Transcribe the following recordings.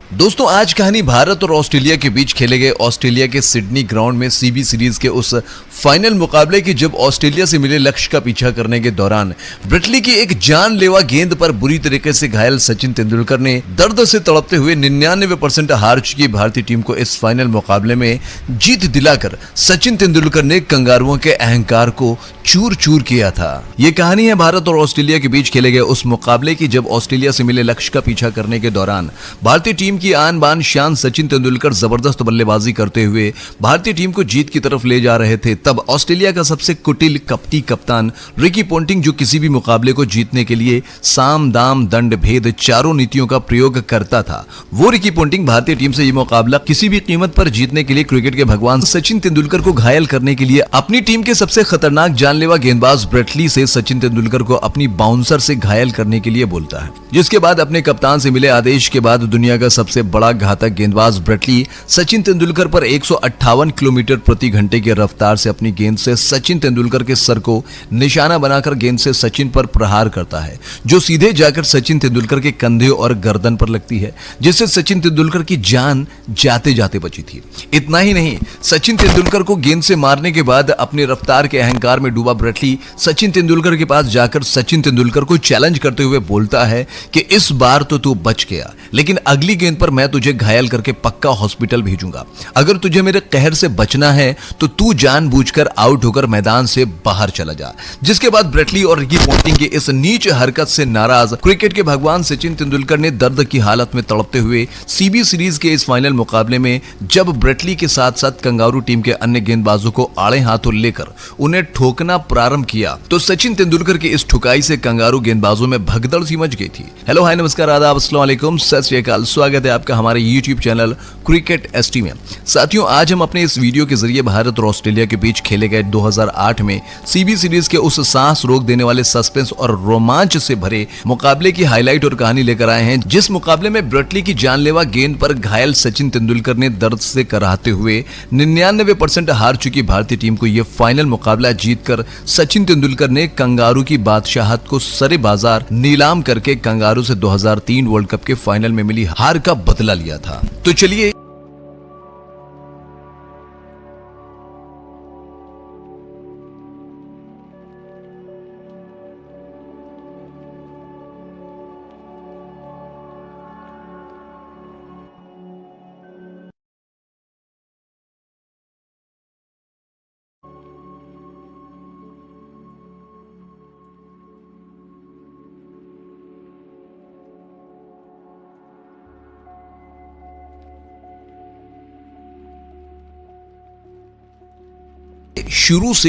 दोस्तों आज कहानी भारत और ऑस्ट्रेलिया के बीच खेले गए ऑस्ट्रेलिया के सिडनी ग्राउंड में सीबी सीरीज के उस फाइनल मुकाबले की, जब ऑस्ट्रेलिया से मिले लक्ष्य का पीछा करने के दौरान ब्रिटली की एक जानलेवा गेंद पर बुरी तरीके से घायल सचिन तेंदुलकर ने दर्द से तड़पते हुए 99% हार चुकी भारतीय टीम को इस फाइनल मुकाबले में जीत दिलाकर सचिन तेंदुलकर ने कंगारुओं के अहंकार को चूर चूर किया था। ये कहानी है भारत और ऑस्ट्रेलिया के बीच खेले गए उस मुकाबले की, जब ऑस्ट्रेलिया से मिले लक्ष्य का पीछा करने के दौरान भारतीय टीम की आन बान शान सचिन तेंदुलकर जबरदस्त बल्लेबाजी करते हुए भारतीय टीम को जीत की तरफ ले जा रहे थे। तब ऑस्ट्रेलिया का सबसे कुटिल कपटी कप्तान रिकी पोंटिंग, जो किसी भी मुकाबले को जीतने के लिए साम दाम दंड भेद चारों नीतियों का प्रयोग करता था, वो रिकी पोंटिंग भारतीय टीम से ये मुकाबला किसी भी कीमत पर जीतने के लिए क्रिकेट के भगवान सचिन तेंदुलकर को घायल करने के लिए अपनी टीम के सबसे खतरनाक जानलेवा गेंदबाज ब्रिटली से सचिन तेंदुलकर को अपनी बाउंसर से घायल करने के लिए बोलता है। जिसके बाद अपने कप्तान से मिले आदेश के बाद दुनिया का सबसे बड़ा घातक गेंदबाज ब्रिटली सचिन तेंदुलकर पर 158 किलोमीटर प्रति घंटे की रफ्तार से अपनी गेंद से सचिन तेंदुलकर के सर को निशाना बनाकर गेंद से सचिन पर प्रहार करता है, जो सीधे जाकर सचिन तेंदुलकर के कंधे और गर्दन पर लगती है, जिससे सचिन तेंदुलकर की जान जाते जाते बची थी। इतना ही नहीं, सचिन तेंदुलकर को गेंद से मारने के बाद अपनी रफ्तार के अहंकार में डूबा ब्रिटली सचिन तेंदुलकर के पास जाकर सचिन तेंदुलकर को चैलेंज करते हुए बोलता है कि इस बार तो तू बच गया, लेकिन अगली गेंद पर मैं तुझे घायल करके पक्का हॉस्पिटल भेजूंगा। अगर तुझे मेरे कहर से बचना है तो तू जानबूझकर आउट होकर मैदान से बाहर चला जा। जिसके बाद ब्रिटली और रिकी पोंटिंग की इस नीच हरकत से नाराज क्रिकेट के भगवान सचिन तेंदुलकर ने दर्द की हालत में तड़पते हुए सीबी सीरीज के इस फाइनल मुकाबले में जब ब्रिटली के साथ साथ कंगारू टीम के अन्य गेंदबाजों को आड़े हाथों लेकर उन्हें ठोकना प्रारंभ किया, तो सचिन तेंदुलकर की इस ठुकाई से कंगारू गेंदबाजों में भगदड़ सी मच गई थी। हेलो, हाय, नमस्कार, आदाब, अस्सलाम वालेकुम, सत श्री अकाल। स्वागत है आपका हमारे YouTube चैनल क्रिकेट एसटी में। साथियों, आज हम अपने इस वीडियो के जरिए भारत और ऑस्ट्रेलिया के बीच खेले गए 2008 में सीबी सीरीज के उस सांस रोक देने वाले सस्पेंस और रोमांच से भरे मुकाबले की हाईलाइट और कहानी लेकर आए हैं, जिस मुकाबले में ब्रिटली की जानलेवा गेंद पर घायल सचिन तेंदुलकर ने दर्द से कराहते हुए 99% हार चुकी भारतीय टीम को यह फाइनल मुकाबला जीतकर सचिन तेंदुलकर ने कंगारू की बादशाहत को सरे बाजार नीलाम करके कंगारू से 2003 वर्ल्ड कप के फाइनल में मिली हार का बदला लिया था। तो चलिए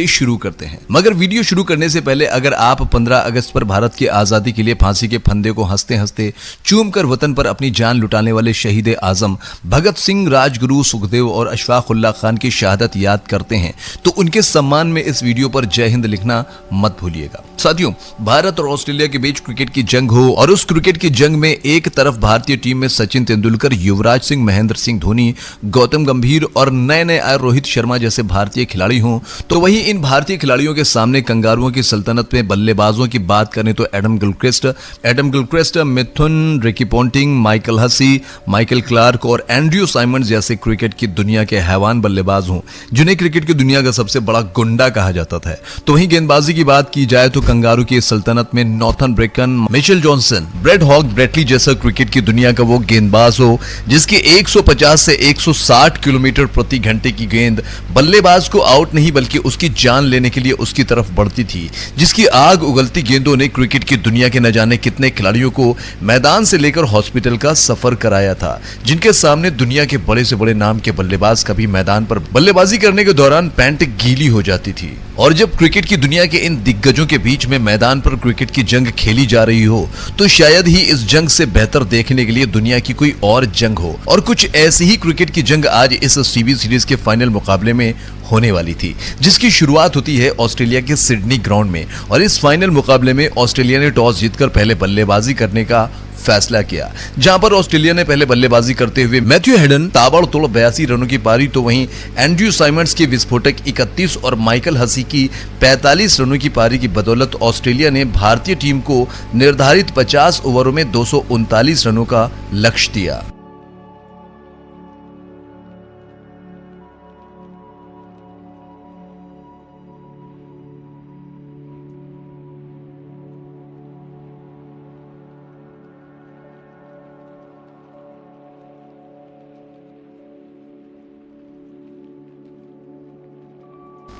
शुरू करते हैं। मगर वीडियो शुरू करने से पहले अगर आप 15 अगस्त पर भारत की आजादी के लिए फांसी के फंदे को हंसते हंसते चूमकर वतन पर अपनी जान लुटाने वाले शहीद आजम भगत सिंह, राजगुरु, सुखदेव और अशफाकुल्लाह खान की शहादत याद करते हैं, तो उनके सम्मान में इस वीडियो पर जय हिंद लिखना मत भूलिएगा। साथियों, भारत और ऑस्ट्रेलिया के बीच क्रिकेट की जंग हो और उस क्रिकेट की जंग में एक तरफ भारतीय टीम में सचिन तेंदुलकर, युवराज सिंह, महेंद्र सिंह धोनी, गौतम गंभीर और नए नए आए रोहित शर्मा जैसे भारतीय खिलाड़ी हों, तो वहीं इन भारतीय खिलाड़ियों के सामने कंगारुओं की सल्तनत में बल्लेबाजों की बात करें तो Adam Gilchrist, Mithun, Ricky Ponting, Michael Hussey, Michael Clarke और एंड्रयू साइमंड्स जैसे क्रिकेट की दुनिया के हैवान बल्लेबाज हों, जिन्हें क्रिकेट की दुनिया का सबसे बड़ा गुंडा कहा जाता था। तो वहीं गेंदबाजी की बात की जाए तो कंगारू की सल्तनत में Nathan Bracken, Mitchell Johnson, Brad Hogg Brett Lee जैसा क्रिकेट की दुनिया का वो गेंदबाज हो जिसकी 150 से 160 किलोमीटर प्रति घंटे की गेंद बल्लेबाज को आउट नहीं बल्कि उसकी जान लेने के लिए उसकी तरफ बढ़ती थी, जिसकी आग उगलती गेंदों ने क्रिकेट की दुनिया के न जाने कितने खिलाड़ियों को मैदान से लेकर हॉस्पिटल का सफर कराया था, जिनके सामने दुनिया के बड़े से बड़े नाम के बल्लेबाज कभी मैदान पर बल्लेबाजी करने के दौरान पैंट गीली हो जाती थी। और जब क्रिकेट की दुनिया के इन दिग्गजों के बीच में मैदान पर क्रिकेट की जंग खेली जा रही हो, तो शायद ही इस जंग से बेहतर देखने के लिए दुनिया की कोई और जंग हो। और कुछ ऐसी ही क्रिकेट की जंग आज इस सीबी सीरीज के फाइनल मुकाबले में होने वाली थी, जिसकी शुरुआत होती है ऑस्ट्रेलिया के सिडनी ग्राउंड में। और इस फाइनल मुकाबले में ऑस्ट्रेलिया ने टॉस जीतकर पहले बल्लेबाजी करने का फैसला किया, जहां पर ऑस्ट्रेलिया ने पहले बल्लेबाजी करते हुए मैथ्यू हेडन ताबड़तोड़ 82 रनों की पारी, तो वहीं एंड्रयू साइमंड्स की विस्फोटक 31 और माइकल हसी की 45 रनों की पारी की बदौलत ऑस्ट्रेलिया ने भारतीय टीम को निर्धारित 50 ओवरों में 239 रनों का लक्ष्य दिया।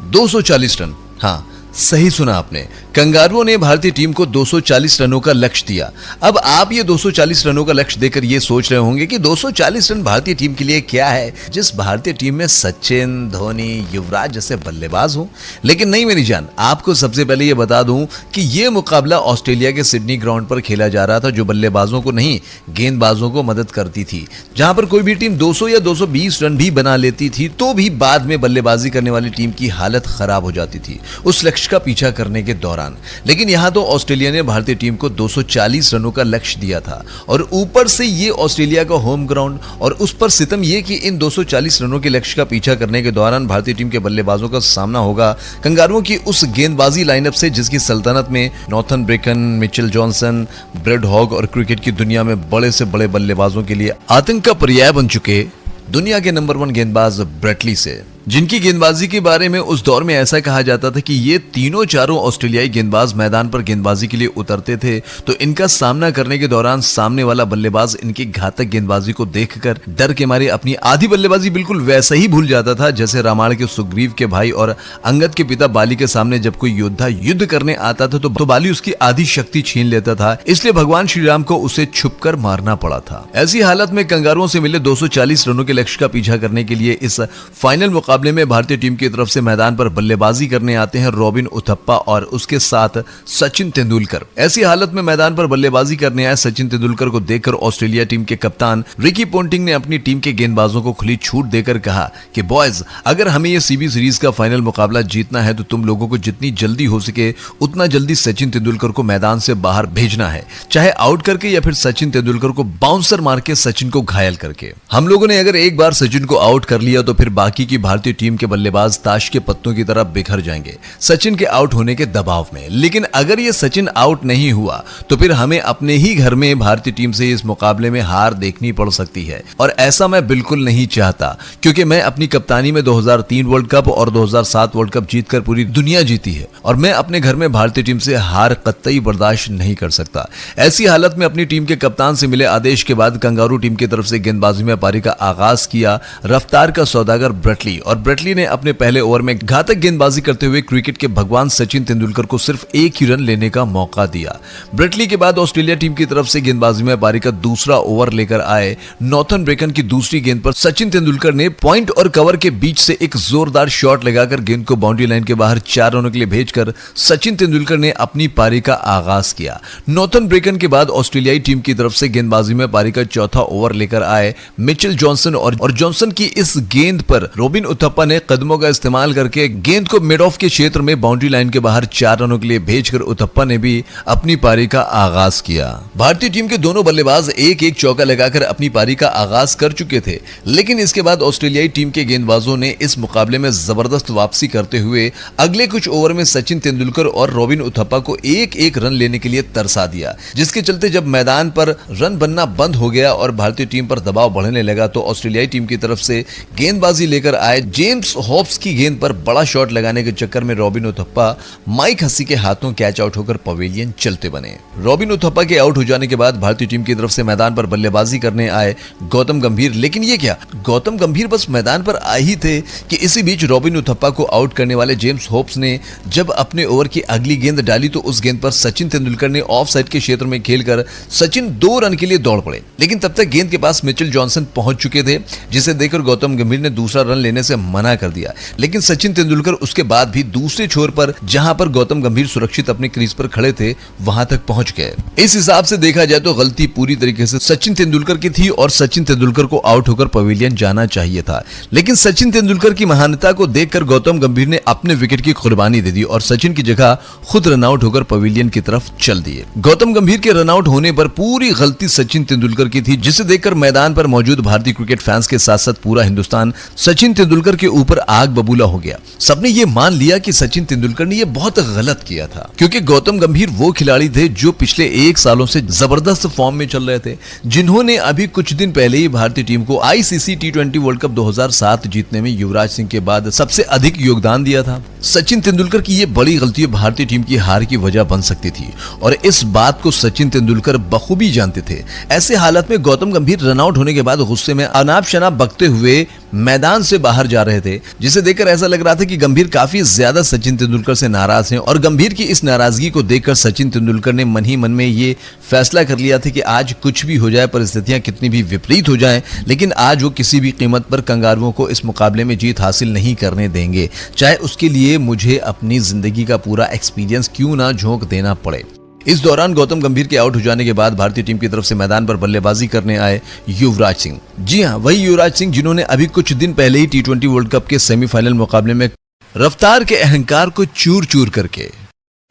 240 रन। हाँ, सही सुना आपने, कंगारुओं ने भारतीय टीम को 240 रनों का लक्ष्य दिया। अब आप ये 240 रनों का लक्ष्य देकर ये सोच रहे होंगे कि 240 रन भारतीय टीम के लिए क्या है, जिस भारतीय टीम में सचिन, धोनी, युवराज जैसे बल्लेबाज हो। लेकिन नहीं मेरी जान, आपको सबसे पहले ये बता दूं कि ये मुकाबला ऑस्ट्रेलिया के सिडनी ग्राउंड पर खेला जा रहा था, जो बल्लेबाजों को नहीं गेंदबाजों को मदद करती थी। जहां पर कोई भी टीम 200 या 220 रन भी बना लेती थी तो भी बाद में बल्लेबाजी करने वाली टीम की हालत खराब हो जाती थी उस लक्ष्य का पीछा करने के दौरान। लेकिन यहां तो ऑस्ट्रेलिया ने भारतीय टीम को 240 रनों का लक्ष्य दिया था, और ऊपर से ये ऑस्ट्रेलिया का होम ग्राउंड, और उस पर सितम ये कि इन 240 रनों के लक्ष्य का पीछा करने के दौरान भारतीय टीम के बल्लेबाजों का सामना होगा कंगारुओं की उस गेंदबाजी लाइनअप से जिसकी सल्तनत में Nathan Bracken, Mitchell Johnson, Brad Hogg और क्रिकेट की दुनिया में बड़े से बड़े बल्लेबाजों के लिए आतंक का पर्याय बन चुके दुनिया के नंबर 1 गेंदबाज ब्रेटली से, जिनकी गेंदबाजी के बारे में उस दौर में ऐसा कहा जाता था कि ये तीनों चारों ऑस्ट्रेलियाई गेंदबाज मैदान पर गेंदबाजी के लिए उतरते थे तो इनका सामना करने के दौरान सामने वाला बल्लेबाज इनकी घातक गेंदबाजी को देखकर डर के मारे अपनी आधी बल्लेबाजी बिल्कुल वैसा ही भूल जाता था जैसे रामायण के सुग्रीव के भाई और अंगद के पिता बाली के सामने जब कोई योद्धा युद्ध करने आता था तो बाली उसकी आधी शक्ति छीन लेता था, इसलिए भगवान श्री राम को उसे छुपकर मारना पड़ा था। ऐसी हालत में कंगारुओं से मिले 240 रनों के लक्ष्य का पीछा करने के लिए इस फाइनल मुकाबले में भारतीय टीम की तरफ से मैदान पर बल्लेबाजी करने आते हैं रॉबिन उथप्पा और उसके साथ सचिन तेंदुलकर। ऐसी हालत में मैदान पर बल्लेबाजी करने आए सचिन तेंदुलकर को देखकर ऑस्ट्रेलिया टीम के कप्तान रिकी पोंटिंग ने अपनी टीम के गेंदबाजों को खुली छूट देकर कहा कि बॉयज, अगर हमें ये सीबी सीरीज का फाइनल मुकाबला जीतना है तो तुम लोगों को जितनी जल्दी हो सके उतना जल्दी सचिन तेंदुलकर को मैदान से बाहर भेजना है, चाहे आउट करके या फिर सचिन तेंदुलकर को बाउंसर मार के सचिन को घायल करके। हम लोगों ने अगर एक बार सचिन को आउट कर लिया तो फिर बाकी की भारतीय टीम के बल्लेबाज ताश के पत्तों की तरह बिखर जाएंगे सचिन के आउट होने के दबाव में। लेकिन अगर ये सचिन आउट नहीं हुआ तो फिर हमें अपने ही घर में भारतीय टीम से इस मुकाबले में हार देखनी पड़ सकती है, और ऐसा मैं बिल्कुल नहीं चाहता, क्योंकि मैं अपनी कप्तानी में 2003 वर्ल्ड कप और 2007 वर्ल्ड कप जीतकर पूरी दुनिया जीती है, और मैं अपने घर में भारतीय टीम से हार कतई बर्दाश्त नहीं कर सकता। ऐसी हालत में अपनी टीम के कप्तान से मिले आदेश के बाद कंगारू टीम की तरफ से गेंदबाजी में पारी का आगाज किया रफ्तार का सौदागर ब्रेटली, और ब्रेटली ने अपने पहले ओवर में घातक गेंदबाजी करते हुए क्रिकेट के भगवान सचिन तेंदुलकर को सिर्फ एक ही रन लेने का मौका दिया। ब्रेटली के बाद ऑस्ट्रेलिया टीम की तरफ से गेंदबाजी में पारी का दूसरा ओवर लेकर आए नॉर्थन ब्रेकन की दूसरी गेंद पर सचिन तेंदुलकर ने पॉइंट और कवर के बीच से एक जोरदार शॉट लगाकर गेंद को बाउंड्री लाइन के बाहर 4 रनों के लिए भेजकर सचिन तेंदुलकर ने अपनी पारी का आगाज किया। नॉर्थन ब्रेकन के बाद ऑस्ट्रेलियाई टीम की तरफ से गेंदबाजी में पारी का चौथा ओवर लेकर आए मिचेल जॉनसन, और जॉनसन की इस गेंद पर रॉबिन उथप्पा ने कदमों का इस्तेमाल करके गेंद को मिड ऑफ के क्षेत्र में बाउंड्री लाइन के बाहर 4 रनों के लिए भेजकर उथप्पा ने भी अपनी पारी का आगाज किया। भारतीय टीम के दोनों बल्लेबाज एक एक चौका लगाकर अपनी पारी का आगाज कर चुके थे, लेकिन इसके बाद ऑस्ट्रेलियाई टीम के गेंदबाजों ने इस मुकाबले में जबरदस्त वापसी करते हुए अगले कुछ ओवर में सचिन तेंदुलकर और रॉबिन उथप्पा को एक एक रन लेने के लिए तरसा दिया, जिसके चलते जब मैदान पर रन बनना बंद हो गया और भारतीय टीम पर दबाव बढ़ने लगा तो ऑस्ट्रेलियाई टीम की तरफ से गेंदबाजी लेकर आए जेम्स होप्स की गेंद पर बड़ा शॉट लगाने के चक्कर में रॉबिन उथप्पा माइक हसी के हाथों कैच आउट होकर पवेलियन चलते बने। रॉबिन उथप्पा के आउट हो जाने के बाद भारतीय टीम की तरफ से मैदान पर बल्लेबाजी करने आए गौतम गंभीर, लेकिन ये क्या, गौतम गंभीर बस मैदान पर आए ही थे कि इसी बीच रॉबिन उथप्पा को आउट करने वाले जेम्स होप्स ने जब अपने ओवर की अगली गेंद डाली तो उस गेंद पर सचिन तेंदुलकर ने ऑफ साइड के क्षेत्र में खेलकर सचिन 2 रन के लिए दौड़ पड़े, लेकिन तब तक गेंद के पास मिचेल जॉनसन पहुंच चुके थे, जिसे देखकर गौतम गंभीर ने दूसरा रन लेने से मना कर दिया। लेकिन सचिन तेंदुलकर उसके बाद भी दूसरे छोर पर, जहां पर गौतम गंभीर सुरक्षित अपने क्रीज पर खड़े थे, वहां तक पहुंच गए। इस हिसाब से देखा जाए तो गलती पूरी तरीके से सचिन तेंदुलकर की थी और सचिन तेंदुलकर को आउट होकर पवेलियन जाना चाहिए था, लेकिन सचिन तेंदुलकर की महानता को देखकर गौतम गंभीर ने अपने विकेट की कुर्बानी दे दी और सचिन की जगह खुद रन आउट होकर पवेलियन की तरफ चल दिए। गौतम गंभीर के रन आउट होने पर पूरी गलती सचिन तेंदुलकर की थी, जिसे देखकर मैदान पर मौजूद भारतीय क्रिकेट फैंस के साथ साथ पूरा हिंदुस्तान सचिन तेंदुलकर के ऊपर आग बबूला हो गया। सबने ये मान लिया कि सचिन तेंदुलकर ने ये बहुत गलत किया था, क्योंकि गौतम गंभीर वो खिलाड़ी थे जो पिछले 1 सालों से जबरदस्त फॉर्म में चल रहे थे, जिन्होंने अभी कुछ दिन पहले ही भारतीय टीम को आईसीसी टी20 वर्ल्ड कप 2007 जीतने में युवराज सिंह के बाद सबसे अधिक योगदान दिया था। सचिन तेंदुलकर की ये बड़ी गलती भारतीय टीम की हार की वजह बन सकती थी और इस बात को सचिन तेंदुलकर बखूबी जानते थे। ऐसे हालत में गौतम गंभीर रन आउट होने के बाद गुस्से में अनाप शनाप बकते हुए मैदान से बाहर जा रहे थे, जिसे देखकर ऐसा लग रहा था कि गंभीर काफी ज्यादा सचिन तेंदुलकर से नाराज हैं और गंभीर की इस नाराजगी को देखकर सचिन तेंदुलकर ने मन ही मन में ये फैसला कर लिया था कि आज कुछ भी हो जाए, परिस्थितियां कितनी भी विपरीत हो जाएं, लेकिन आज वो किसी भी कीमत पर कंगारुओं को इस मुकाबले में जीत हासिल नहीं करने देंगे, चाहे उसके लिए मुझे अपनी जिंदगी का पूरा एक्सपीरियंस क्यों ना झोंक देना पड़े। इस दौरान गौतम गंभीर के आउट हो जाने के बाद भारतीय टीम की तरफ से मैदान पर बल्लेबाजी करने आए युवराज सिंह। जी हां, वही युवराज सिंह जिन्होंने अभी कुछ दिन पहले ही टी20 वर्ल्ड कप के सेमीफाइनल मुकाबले में रफ्तार के अहंकार को चूर चूर करके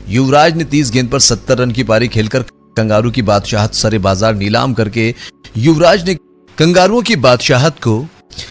युवराज ने 30 गेंद पर 70 रन की पारी खेलकर कंगारू की बादशाहत सरे बाजार नीलाम करके युवराज ने कंगारुओं की बादशाहत को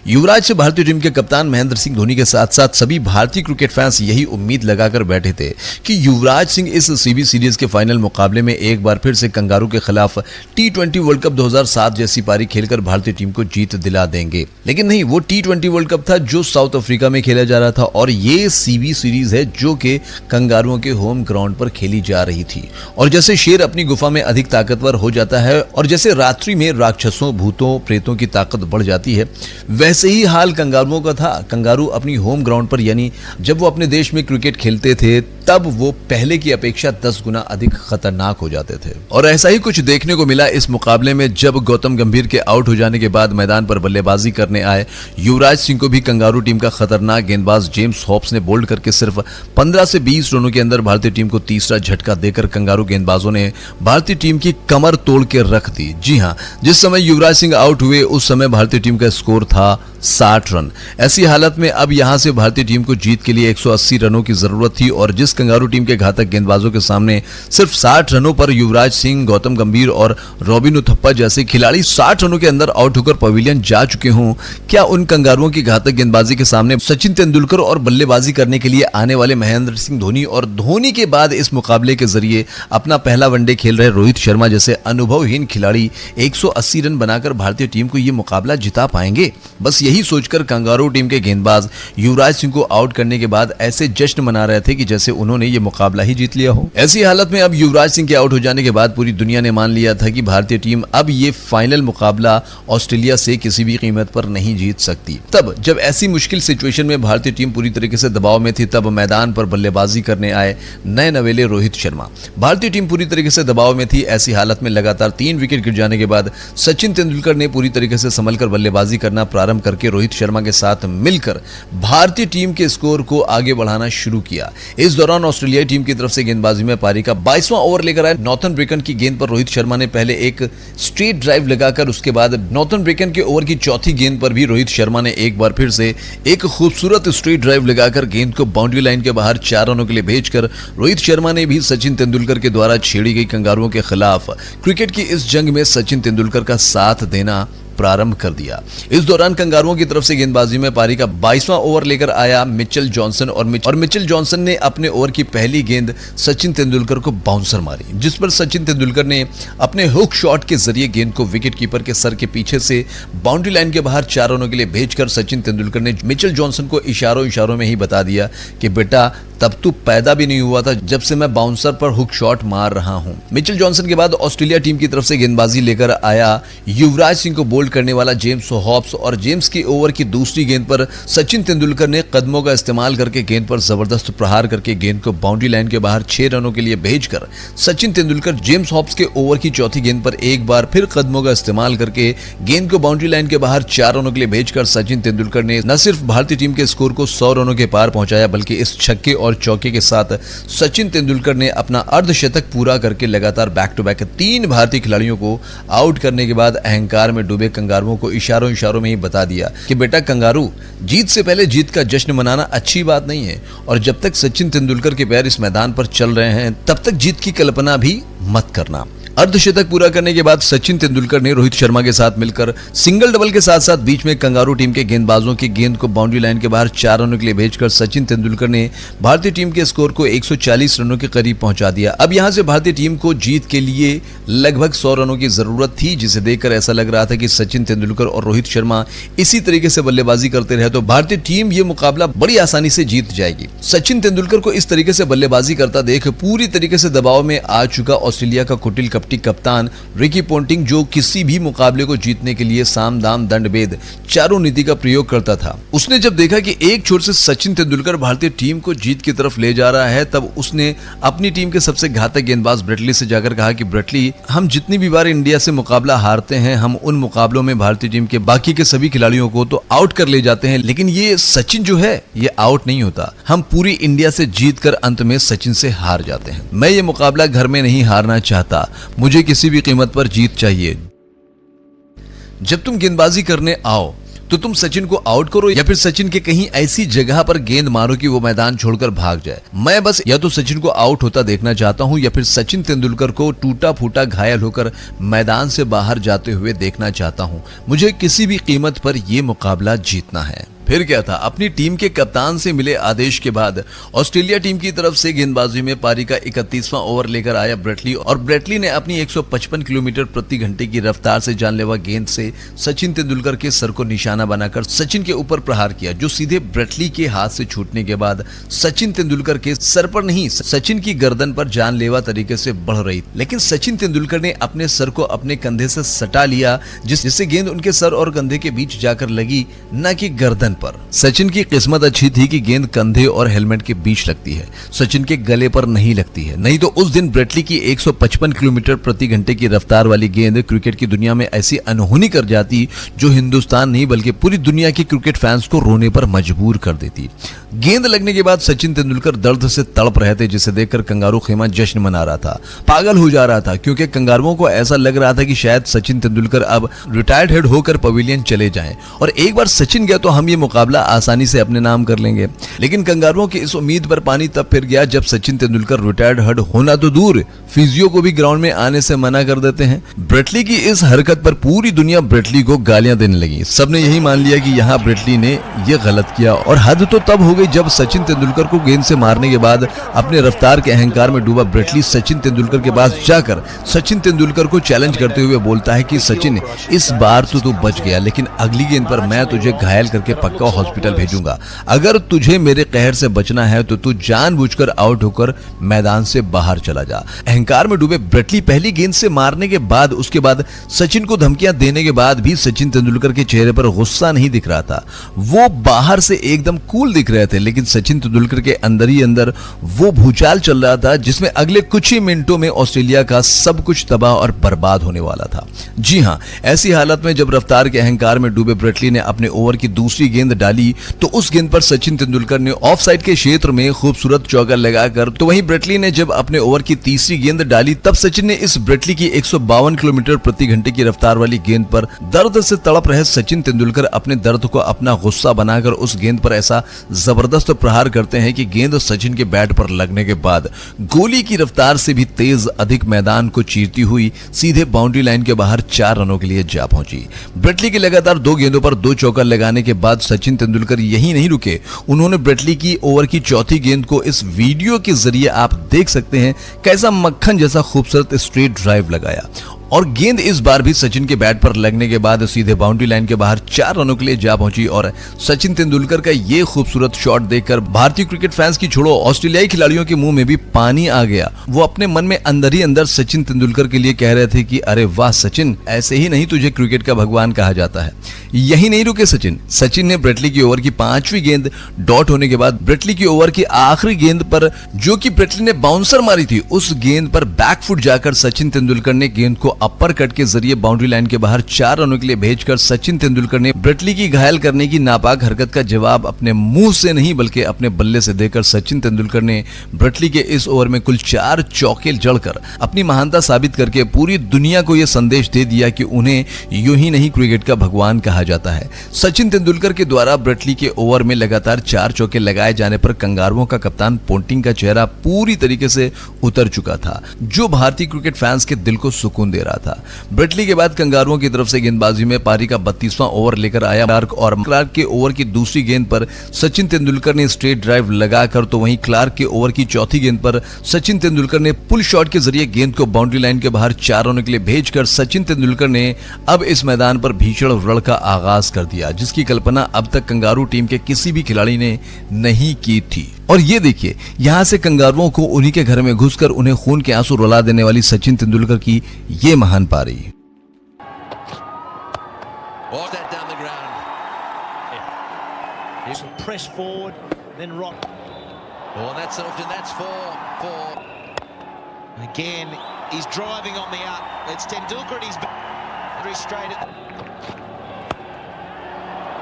युवराज से भारतीय टीम के कप्तान महेंद्र सिंह धोनी के साथ साथ सभी भारतीय क्रिकेट फैंस यही उम्मीद लगाकर बैठे थे कि युवराज सिंह इस सीबी सीरीज के फाइनल मुकाबले में एक बार फिर से कंगारू के खिलाफ टी20 वर्ल्ड कप 2007 जैसी पारी खेलकर भारतीय टीम को जीत दिला देंगे। लेकिन नहीं, वो टी20 वर्ल्ड कप था जो साउथ अफ्रीका में खेला जा रहा था और ये सीबी सीरीज है जो कि कंगारुओं के होम ग्राउंड पर खेली जा रही थी। और जैसे शेर अपनी गुफा में अधिक ताकतवर हो जाता है और जैसे रात्रि में राक्षसों, भूतों, प्रेतों की ताकत बढ़ जाती है, वैसे ही हाल कंगारुओं का था। कंगारू अपनी होम ग्राउंड पर, यानी जब वो अपने देश में क्रिकेट खेलते थे, तब वो पहले की अपेक्षा 10 गुना अधिक खतरनाक हो जाते थे। और ऐसा ही कुछ देखने को मिला इस मुकाबले में, जब गौतम गंभीर के आउट हो जाने के बाद मैदान पर बल्लेबाजी करने आए युवराज सिंह को भी कंगारू टीम का खतरनाक गेंदबाज जेम्स हॉब्स ने बोल्ड करके सिर्फ 15 से 20 रनों के अंदर भारतीय टीम को तीसरा झटका देकर कंगारू गेंदबाजों ने भारतीय टीम की कमर तोड़ के रख दी। जी हां, जिस समय युवराज सिंह आउट हुए उस समय भारतीय टीम का स्कोर था 60 रन। ऐसी हालत में अब यहां से भारतीय टीम को जीत के लिए 180 रनों की जरूरत थी और जिस कंगारू टीम के घातक गेंदबाजों के सामने सिर्फ 60 रनों पर युवराज सिंह, गौतम गंभीर और रॉबिन उथप्पा जैसे खिलाड़ी 60 रनों के अंदर आउट होकर पवेलियन जा चुके हों, क्या उन कंगारुओं की घातक गेंदबाजी के सामने सचिन तेंदुलकर और बल्लेबाजी करने के लिए आने वाले महेंद्र सिंह धोनी और धोनी के बाद इस मुकाबले के जरिए अपना पहला वनडे खेल रहे रोहित शर्मा जैसे अनुभवहीन खिलाड़ी 180 रन बनाकर भारतीय टीम को यह मुकाबला जिता पाएंगे? बस यही सोचकर कंगारू टीम के गेंदबाज युवराज सिंह को आउट करने के बाद ऐसे जश्न मना रहे थे कि जैसे उन्होंने ये मुकाबला ही जीत लिया हो। ऐसी हालत में अब युवराज सिंह के आउट हो जाने के बाद पूरी दुनिया ने मान लिया था कि भारतीय टीम अब ये फाइनल मुकाबला ऑस्ट्रेलिया से किसी भी कीमत पर नहीं जीत सकती। तब जब ऐसी मुश्किल सिचुएशन में भारतीय टीम पूरी तरीके से दबाव में थी, तब मैदान पर बल्लेबाजी करने आए नए नवेले रोहित शर्मा। भारतीय टीम पूरी तरीके से दबाव में थी। ऐसी हालत में लगातार 3 विकेट गिर जाने के बाद सचिन तेंदुलकर ने पूरी तरीके से संभलकर बल्लेबाजी करना प्रारंभ करके रोहित शर्मा के साथ मिलकर भारतीय टीम के स्कोर को आगे बढ़ाना शुरू किया। इस दौरान ऑस्ट्रेलियाई टीम की तरफ से गेंदबाजी में पारी का 22वां ओवर लेकर आए नॉर्थन ब्रेकन की गेंद पर रोहित शर्मा ने पहले एक स्ट्रेट ड्राइव लगाकर उसके बाद नॉर्थन ब्रेकन के ओवर की चौथी गेंद पर भी रोहित शर्मा ने एक बार फिर से एक खूबसूरत स्ट्रेट ड्राइव लगाकर गेंद को बाउंड्री लाइन के बाहर 4 रनों के लिए भेजकर रोहित शर्मा ने भी सचिन तेंदुलकर के द्वारा छेड़ी गई कंगारुओं के खिलाफ क्रिकेट की इस जंग में सचिन तेंदुलकर का साथ देना प्रारंभ कर दिया। इस दौरान कंगारुओं की तरफ से गेंदबाजी में पारी का 22वां ओवर लेकर आया मिचेल जॉनसन और मिचेल जॉनसन ने अपने ओवर की पहली गेंद सचिन तेंदुलकर को बाउंसर मारी, जिस पर सचिन तेंदुलकर ने अपने हुक शॉट के जरिए गेंद को विकेट कीपर के सर के पीछे से बाउंड्री लाइन के बाहर 4 रनों के लिए भेजकर सचिन तेंदुलकर ने मिचेल जॉनसन को इशारों में ही बता दिया कि बेटा तब तू पैदा भी नहीं हुआ था जब से मैं बाउंसर पर हुक शॉट मार रहा हूं। मिचेल जॉनसन के बाद ऑस्ट्रेलिया टीम की तरफ से गेंदबाजी लेकर आया युवराज सिंह को बोल्ड करने वाला जेम्स हॉब्स और जेम्स की ओवर की दूसरी गेंद पर सचिन तेंदुलकर ने कदमों का इस्तेमाल करके गेंद पर जबरदस्त प्रहार करके गेंद को बाउंड्री लाइन के बाहर 6 रनों के लिए भेजकर सचिन तेंदुलकर जेम्स हॉब्स के ओवर की चौथी गेंद पर एक बार फिर कदमों का इस्तेमाल करके गेंद को बाउंड्री लाइन के बाहर 4 रनों के लिए भेजकर सचिन तेंदुलकर ने न सिर्फ भारतीय टीम के स्कोर को 100 रनों के पार पहुंचाया, बल्कि इस छक्के और चौके के साथ सचिन तेंदुलकर ने अपना अर्धशतक पूरा करके लगातार बैक टू बैक 3 भारतीय खिलाड़ियों को आउट करने के बाद अहंकार में डूबे कंगारुओं को इशारों में ही बता दिया कि बेटा कंगारू, जीत से पहले जीत का जश्न मनाना अच्छी बात नहीं है और जब तक सचिन तेंदुलकर के पैर इस मैदान पर चल रहे हैं तब तक जीत की कल्पना भी मत करना। अर्धशतक पूरा करने के बाद सचिन तेंदुलकर ने रोहित शर्मा के साथ मिलकर सिंगल डबल के साथ साथ बीच में कंगारू टीम के गेंदबाजों की गेंद को बाउंड्री लाइन के बाहर 4 रनों के लिए भेजकर सचिन तेंदुलकर ने भारतीय टीम के स्कोर को 140 रनों के करीब पहुंचा दिया। अब यहां से भारतीय टीम को जीत के लिए लगभग 100 रनों की जरूरत थी, जिसे देखकर ऐसा लग रहा था कि सचिन तेंदुलकर और रोहित शर्मा इसी तरीके से बल्लेबाजी करते रहे तो भारतीय टीम ये मुकाबला बड़ी आसानी से जीत जाएगी। सचिन तेंदुलकर को इस तरीके से बल्लेबाजी करता देख पूरी तरीके से दबाव में आ चुका ऑस्ट्रेलिया का कुटिल कपटी कप्तान रिकी पोंटिंग, जो किसी भी मुकाबले को जीतने के लिए साम दाम दंड भेद चारों नीति का प्रयोग करता था। उसने जब देखा कि एक छोर से सचिन तेंदुलकर भारतीय टीम को जीत की तरफ ले जा रहा है, तब उसने अपनी टीम के सबसे घातक गेंदबाज ब्रेटली से जाकर कहा कि ब्रेटली, हम जितनी भी बार इंडिया से मुकाबला हारते हैं, हम उन मुकाबलों में भारतीय टीम के बाकी के सभी खिलाड़ियों को तो आउट कर ले जाते हैं, लेकिन ये सचिन जो है ये आउट नहीं होता। हम पूरी इंडिया से जीत कर अंत में सचिन से हार जाते हैं। मैं ये मुकाबला घर में नहीं हारना चाहता, मुझे किसी भी कीमत पर जीत चाहिए। जब तुम गेंदबाजी करने आओ तो तुम सचिन को आउट करो या फिर सचिन के कहीं ऐसी जगह पर गेंद मारो कि वो मैदान छोड़कर भाग जाए। मैं बस या तो सचिन को आउट होता देखना चाहता हूं या फिर सचिन तेंदुलकर को टूटा फूटा घायल होकर मैदान से बाहर जाते हुए देखना चाहता हूं। मुझे किसी भी कीमत पर यह मुकाबला जीतना है। फिर क्या था, अपनी टीम के कप्तान से मिले आदेश के बाद ऑस्ट्रेलिया टीम की तरफ से गेंदबाजी में पारी का 31वां ओवर लेकर आया ब्रेटली, और ब्रेटली ने अपनी 155 किलोमीटर प्रति घंटे की रफ्तार से जानलेवा गेंद से सचिन तेंदुलकर के सर को निशाना बनाकर सचिन के ऊपर प्रहार किया, जो सीधे ब्रेटली के हाथ से छूटने के बाद सचिन तेंदुलकर के सर पर नहीं, सचिन की गर्दन पर जानलेवा तरीके से बढ़ रही। लेकिन सचिन तेंदुलकर ने अपने सर को अपने कंधे से सटा लिया, जिससे गेंद उनके सर और कंधे के बीच जाकर लगी, न कि गर्दन पर। सचिन की किस्मत अच्छी थी कि गेंद कंधे और हेलमेट के बीच लगती है, सचिन के गले पर नहीं लगती है। नहीं तो उस दिन ब्रेटली की 155 किलोमीटर प्रति घंटे की रफ्तार वाली गेंद क्रिकेट की दुनिया में ऐसी अनहोनी कर जाती, जो हिंदुस्तान नहीं बल्कि पूरी दुनिया के क्रिकेट फैंस को रोने पर मजबूर कर देती। गेंद लगने के बाद सचिन तेंदुलकर दर्द से तड़प रहे थे, जिसे देखकर कंगारू खेमा जश्न मना रहा था, पागल हो जा रहा था, क्योंकि कंगारुओं को ऐसा लग रहा था कि शायद सचिन तेंदुलकर अब रिटायर्ड हेड होकर पवेलियन चले जाएं और एक बार सचिन गया तो हम ये मुकाबला आसानी से अपने नाम कर लेंगे। लेकिन कंगारुओं की इस उम्मीद पर पानी तब फिर गया जब सचिन तेंदुलकर रिटायर्ड हेड होना तो दूर, फिजियो को भी ग्राउंड में आने से मना कर देते हैं। ब्रेटली की इस हरकत पर पूरी दुनिया ब्रेटली को गालियां देने लगी। सबने यही मान लिया कि यहाँ ब्रेटली ने यह गलत किया, और हद तो तब हो गई जब सचिन तेंदुलकर को गेंद से मारने के बाद अपने रफ्तार के अहंकार में डूबा ब्रेटली सचिन तेंदुलकर के पास जाकर सचिन तेंदुलकर को चैलेंज करते हुए बोलता है कि सचिन, इस बार तो तू बच गया, लेकिन अगली गेंद पर मैं तुझे घायल करके पक्का हॉस्पिटल भेजूंगा। अगर तुझे मेरे कहर से बचना है तो तू जानबूझकर आउट होकर मैदान से बाहर चला जा। अहंकार में डूबे ब्रेटली पहली गेंद से मारने के बाद उसके बाद सचिन को धमकियां देने के बाद भी सचिन तेंदुलकर के चेहरे पर गुस्सा नहीं दिख रहा था। वो बाहर से एकदम कूल दिख रहे थे, लेकिन सचिन तेंदुलकर के अंदर ही अंदर वो भूचाल चल रहा था जिसमें अगले कुछ ही मिनटों में ऑस्ट्रेलिया का सब कुछ तबाह और बर्बाद होने वाला था। जी हां, ऐसी हालत में जब रफ्तार के अहंकार में डूबे ब्रेटली ने अपने ओवर की दूसरी गेंद डाली तो उस गेंद पर सचिन तेंदुलकर ने ऑफ साइड के क्षेत्र में खूबसूरत चौका लगाकर, तो वहीं ब्रेटली ने जब अपने ओवर की तीसरी गेंद डाली तब सचिन ने इस ब्रेटली की 152 किलोमीटर प्रति घंटे की रफ्तार वाली गेंद पर दर्द से तड़प रहे सचिन तेंदुलकर अपने दर्द को अपना गुस्सा बनाकर उस गेंद पर ऐसा जबरदस्त प्रहार करते हैं कि गेंद सचिन के बैट पर लगने के बाद गोली की रफ्तार से भी तेज अधिक मैदान को चीरती हुई सीधे बाउंड्री लाइन के बाहर 4 रनों के लिए जा पहुंची। ब्रेटली के लगातार 2 गेंदों पर 2 चौका लगाने के बाद सचिन तेंदुलकर यही नहीं रुके, उन्होंने ब्रेटली की ओवर की चौथी गेंद को इस वीडियो के जरिए आप देख सकते हैं कैसा मक्खन जैसा खूबसूरत स्ट्रेट ड्राइव लगाया, और गेंद इस बार भी सचिन के बैट पर लगने के बाद सीधे बाउंड्री लाइन के बाहर 4 रनों के लिए जा पहुंची। और सचिन तेंदुलकर का ये खूबसूरत शॉट देखकर भारतीय क्रिकेट फैंस की छोड़ो ऑस्ट्रेलियाई खिलाड़ियों के मुंह में भी पानी आ गया। वो अपने मन में अंदर ही अंदर सचिन तेंदुलकर के लिए कह रहे थे कि अरे वाह सचिन, ऐसे ही नहीं तुझे क्रिकेट का भगवान कहा जाता है। यही नहीं रुके सचिन ने ब्रेटली की ओवर की 5वीं गेंद डॉट होने के बाद ब्रेटली की ओवर की आखिरी गेंद पर, जो कि ब्रेटली ने बाउंसर मारी थी, उस गेंद पर बैकफुट जाकर सचिन तेंदुलकर ने गेंद को अपर कट के जरिए बाउंड्री लाइन के बाहर 4 रनों के लिए भेजकर सचिन तेंदुलकर ने ब्रेटली की घायल करने की नापाक हरकत का जवाब अपने मुंह से नहीं बल्कि अपने बल्ले से देकर सचिन तेंदुलकर ने ब्रेटली के इस ओवर में कुल 4 चौके जड़कर अपनी महानता साबित करके पूरी दुनिया को यह संदेश दे दिया कि उन्हें यूं ही नहीं क्रिकेट का भगवान कहा जाता है। सचिन तेंदुलकर के द्वारा ब्रेटली के ओवर में लगातार 4 चौके लगाए जाने पर कंगारुओं का कप्तान पोंटिंग का चेहरा पूरी तरीके से उतर चुका था, जो भारतीय क्रिकेट फैंस के दिल को सुकून दे रहा था। ब्रेटली के बाद कंगारुओं की तरफ से गेंदबाजी में पारी का 32वां ओवर लेकर आया क्लार्क के ओवर की दूसरी गेंद पर सचिन तेंदुलकर ने स्ट्रेट ड्राइव लगाकर, तो वहीं क्लार्क के ओवर की चौथी गेंद पर सचिन तेंदुलकर ने पुल शॉट के जरिए गेंद को बाउंड्री लाइन के बाहर 4 रनों के लिए भेजकर सचिन तेंदुलकर ने अब इस मैदान पर भीषण रण का आगाज कर दिया, जिसकी कल्पना अब तक कंगारू टीम के किसी भी खिलाड़ी ने नहीं की थी। और ये देखिए, यहां से कंगारुओं को उन्हीं के घर में घुसकर उन्हें खून के आंसू रुला देने वाली सचिन तेंदुलकर की ये महान पारी। Press forward, then rock. Oh, that's often, that's four. Again, he's driving on the up. It's Tendulkar and he's very straight at.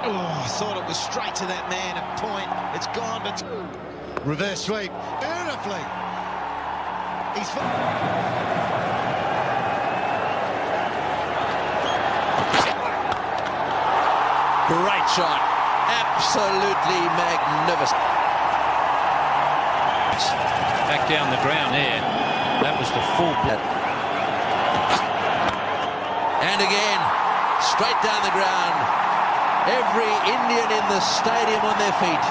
Oh, I thought it was straight to that man at point. It's gone, but Reverse sweep, beautifully. He's Great shot. Absolutely magnificent. Back down the ground there. That was the full blood. And again, straight down the ground. Every Indian in the stadium on their feet.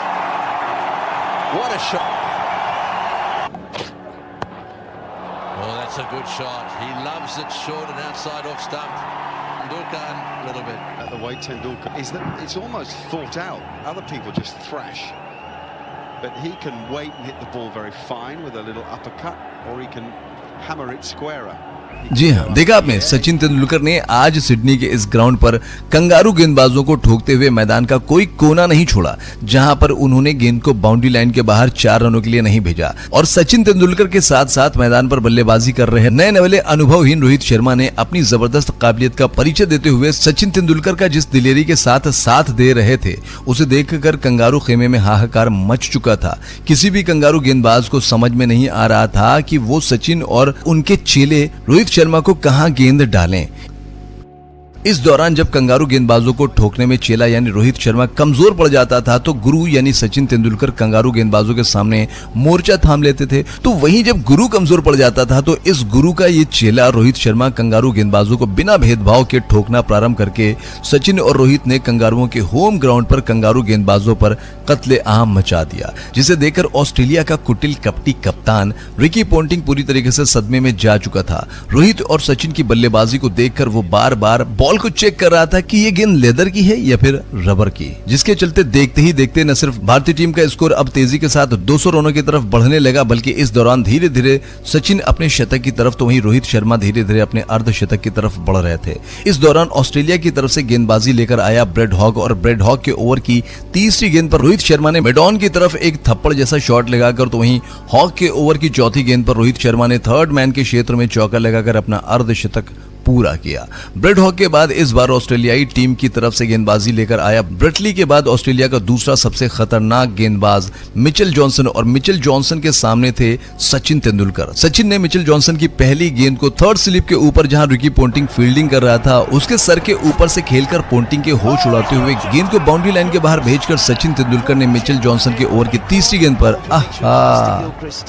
What a shot. Oh, that's a good shot. He loves it short and outside off stump. Tendulkar a little bit. at the way Tendulkar is that it's almost thought out. Other people just thrash. But he can wait and hit the ball very fine with a little uppercut, or he can hammer it squarer. जी हाँ, देखा आपने, सचिन तेंदुलकर ने आज Sydney के इस ground पर kangaroo गेंदबाजों को ठोकते हुए मैदान का कोई कोना नहीं छोड़ा जहां पर उन्होंने गेंद को बाउंड्री लाइन के बाहर 4 रनों के लिए नहीं भेजा। और सचिन तेंदुलकर के साथ साथ मैदान पर बल्लेबाजी कर रहे नए नवेले अनुभवहीन रोहित शर्मा ने अपनी जबरदस्त काबिलियत का परिचय देते हुए सचिन तेंदुलकर का जिस दिलेरी के साथ साथ दे रहे थे, उसे देखकर कंगारू खेमे में हाहाकार मच चुका था। किसी भी कंगारू गेंदबाज को समझ में नहीं आ रहा था कि वो सचिन और उनके चेले रोहित शर्मा को कहां गेंद डालें। इस दौरान जब कंगारू गेंदबाजों को ठोकने में चेला यानी रोहित शर्मा कमजोर पड़ जाता था, तो गुरु यानी सचिन तेंदुलकर कंगारू गेंदबाजों के सामने मोर्चा थाम लेते थे। तो वहीं जब गुरु कमजोर पड़ जाता था, तो इस गुरु का ये चेला रोहित शर्मा कंगारू गेंदबाजों को बिना भेदभाव के ठोकना प्रारंभ करके सचिन और रोहित ने कंगारुओं के होम ग्राउंड पर कंगारू गेंदबाजों पर कत्ले आम मचा दिया, जिसे देखकर ऑस्ट्रेलिया का कुटिल कपटी कप्तान रिकी पोंटिंग पूरी तरीके से सदमे में जा चुका था। रोहित और सचिन की बल्लेबाजी को देखकर वो बार बार बॉल को चेक कर रहा था कि ये गेंद लेदर की है या फिर रबर की, जिसके चलते देखते ही देखते न सिर्फ भारतीय टीम का स्कोर अब तेजी के साथ 200 रनों की तरफ बढ़ने लगा, बल्कि इस दौरान धीरे धीरे सचिन अपने शतक की तरफ, तो वहीं रोहित शर्मा धीरे धीरे अपने अर्धशतक की तरफ बढ़ रहे थे। इस दौरान ऑस्ट्रेलिया की तरफ से गेंदबाजी लेकर आया ब्रेड हॉग, और ब्रेड हॉग के ओवर की तीसरी गेंद पर रोहित शर्मा ने मेडॉन की तरफ एक थप्पड़ जैसा शॉट लगाकर, तो वहीं हॉग के ओवर की चौथी गेंद पर रोहित शर्मा ने थर्ड मैन के क्षेत्र में चौका लगाकर अपना अर्धशतक पूरा किया। ब्रेड हॉग के बाद इस बार ऑस्ट्रेलियाई टीम की तरफ से गेंदबाजी लेकर आया ब्रेटली के बाद ऑस्ट्रेलिया का दूसरा सबसे खतरनाक गेंदबाज मिचेल जॉनसन, और मिचेल जॉनसन के सामने थे सचिन तेंदुलकर। सचिन ने मिचेल जॉनसन की पहली गेंद को थर्ड स्लिप के ऊपर, जहां रिकी पोंटिंग फील्डिंग कर रहा था, उसके सर के ऊपर से खेलकर पोंटिंग के होश उड़ाते हुए गेंद को बाउंड्री लाइन के बाहर भेजकर सचिन तेंदुलकर ने मिचेल जॉनसन के ओवर की तीसरी गेंद पर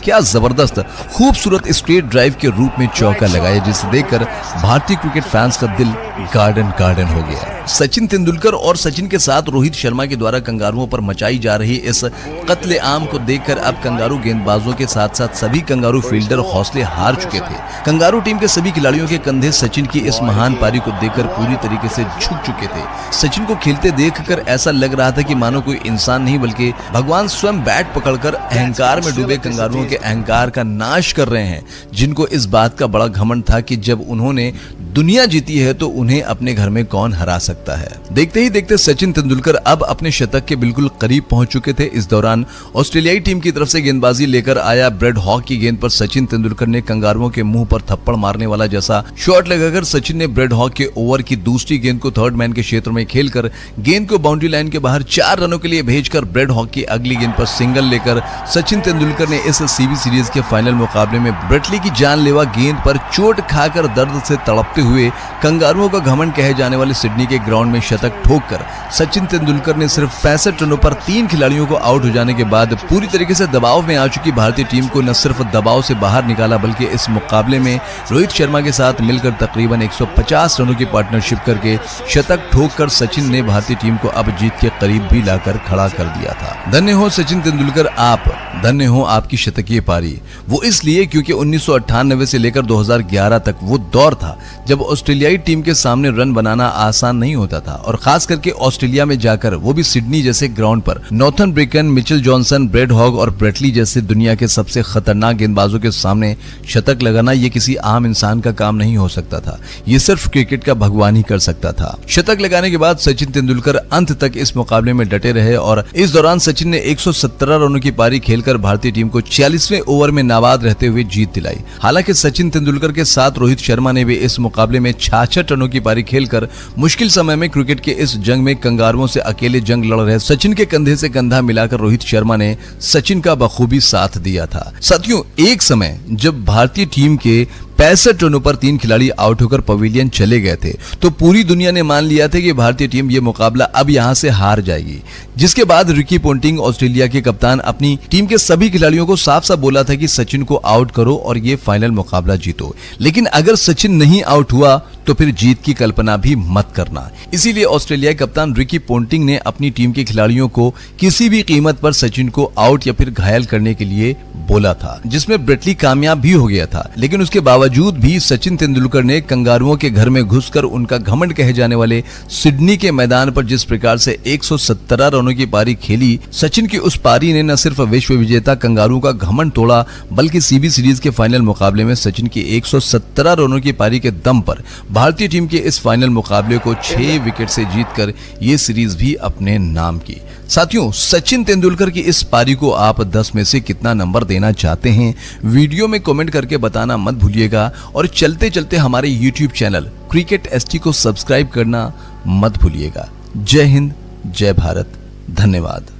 क्या जबरदस्त खूबसूरत स्ट्रेट ड्राइव के रूप में चौका लगाया, जिसे देखकर भारतीय क्रिकेट फैंस का दिल गार्डन हो गया। सचिन तेंदुलकर और सचिन के साथ रोहित शर्मा के द्वारा कंगारुओं पर मचाई जा रही इस कत्ले आम को देखकर अब कंगारू गेंदबाजों के साथ साथ सभी कंगारू फील्डर हौसले हार चुके थे। कंगारू टीम के सभी खिलाड़ियों के कंधे सचिन की इस महान पारी को देखकर पूरी तरीके से झुक चुके थे। सचिन को खेलते देखकर ऐसा लग रहा था कि मानो कोई इंसान नहीं बल्कि भगवान स्वयं बैट पकड़कर अहंकार में डूबे कंगारुओं के अहंकार का नाश कर रहे हैं, जिनको इस बात का बड़ा घमंड था कि जब उन्होंने दुनिया जीती है तो उन्हें अपने घर में कौन हरा सकता है। देखते ही देखते सचिन तेंदुलकर अब अपने शतक के बिल्कुल करीब पहुंच चुके थे। इस दौरान ऑस्ट्रेलियाई टीम की तरफ से गेंदबाजी लेकर आया ब्रेड हॉग की गेंद पर सचिन तेंदुलकर ने कंगारुओं के मुंह पर थप्पड़ मारने वाला जैसा शॉट लगाकर सचिन ने ब्रेड हॉग के ओवर की दूसरी गेंद को थर्ड मैन के क्षेत्र में खेलकर गेंद को बाउंड्री लाइन के बाहर 4 रनों के लिए भेजकर ब्रेड हॉग की अगली गेंद पर सिंगल लेकर सचिन तेंदुलकर ने इस सीबी सीरीज के फाइनल मुकाबले में ब्रेटली की जानलेवा गेंद पर चोट खाकर दर्द से तड़प देखते हुए कंगारुओं का घमंड कहे जाने वाले सिडनी के ग्राउंड में शतक ठोककर सचिन तेंदुलकर ने सिर्फ 65 रनों पर 3 खिलाड़ियों को आउट हो जाने के बाद पूरी तरीके से दबाव में आ चुकी भारतीय टीम को न सिर्फ दबाव से बाहर निकाला, बल्कि इस मुकाबले में रोहित शर्मा के साथ मिलकर तकरीबन 150 रनों की पार्टनरशिप करके शतक ठोककर सचिन ने भारतीय टीम को अब जीत के करीब भी लाकर खड़ा कर दिया था। धन्य हो सचिन तेंदुलकर आप, धन्य हो आपकी शतकीय पारी। वो इसलिए क्योंकि 1998 से लेकर 2011 तक वो दौर था जब ऑस्ट्रेलियाई टीम के सामने रन बनाना आसान नहीं होता था, और खास करके ऑस्ट्रेलिया में जाकर, वो भी सिडनी जैसे ग्राउंड पर, Nathan Bracken, Mitchell Johnson, Brad Hogg और ब्रेटली जैसे दुनिया के सबसे खतरनाक गेंदबाजों के सामने शतक लगाना ये किसी आम इंसान का काम नहीं हो सकता था। ये सिर्फ क्रिकेट का भगवान ही कर सकता था। शतक लगाने के बाद सचिन तेंदुलकर अंत तक इस मुकाबले में डटे रहे और इस दौरान सचिन ने 117 रनों की पारी खेलकर भारतीय टीम को 46वें ओवर में नाबाद रहते हुए जीत दिलाई। हालांकि सचिन तेंदुलकर के साथ रोहित शर्मा ने भी इस मुकाबले में 66 रनों की पारी खेलकर मुश्किल समय में क्रिकेट के इस जंग में कंगारुओं से अकेले जंग लड़ रहे सचिन के कंधे से कंधा मिलाकर रोहित शर्मा ने सचिन का बखूबी साथ दिया था। साथियों, एक समय जब भारतीय टीम के 65 रनों पर 3 खिलाड़ी आउट होकर पवेलियन चले गए थे तो पूरी दुनिया ने मान लिया था कि भारतीय टीम ये मुकाबला अब यहां से हार जाएगी, जिसके बाद रिकी पोंटिंग, ऑस्ट्रेलिया के कप्तान, अपनी टीम के सभी खिलाड़ियों को साफ साफ बोला था कि सचिन को आउट करो और ये फाइनल मुकाबला जीतो। लेकिन अगर सचिन नहीं आउट हुआ तो फिर जीत की कल्पना भी मत करना। इसीलिए ऑस्ट्रेलियाई कप्तान रिकी पोंटिंग ने अपनी टीम के खिलाड़ियों को किसी भी कीमत पर सचिन को आउट या फिर घायल करने के लिए बोला था, जिसमें ब्रेटली कामयाब भी हो गया था। लेकिन उसके बावजूद भी सचिन तेंदुलकर ने कंगारुओं के घर में घुसकर उनका घमंड कहे जाने वाले सिडनी के मैदान पर जिस प्रकार से 117 रनों की पारी खेली, सचिन की उस पारी ने न सिर्फ विश्व विजेता कंगारुओं का घमंड तोड़ा, बल्कि सीबी सीरीज के फाइनल मुकाबले में सचिन की 117 रनों की पारी के दम पर भारतीय टीम के इस फाइनल मुकाबले को 6 विकेट से जीतकर ये सीरीज भी अपने नाम की। साथियों, सचिन तेंदुलकर की इस पारी को आप 10 में से कितना नंबर देना चाहते हैं, वीडियो में कमेंट करके बताना मत भूलिएगा, और चलते चलते हमारे YouTube चैनल क्रिकेट ST को सब्सक्राइब करना मत भूलिएगा। जय हिंद, जय भारत, धन्यवाद।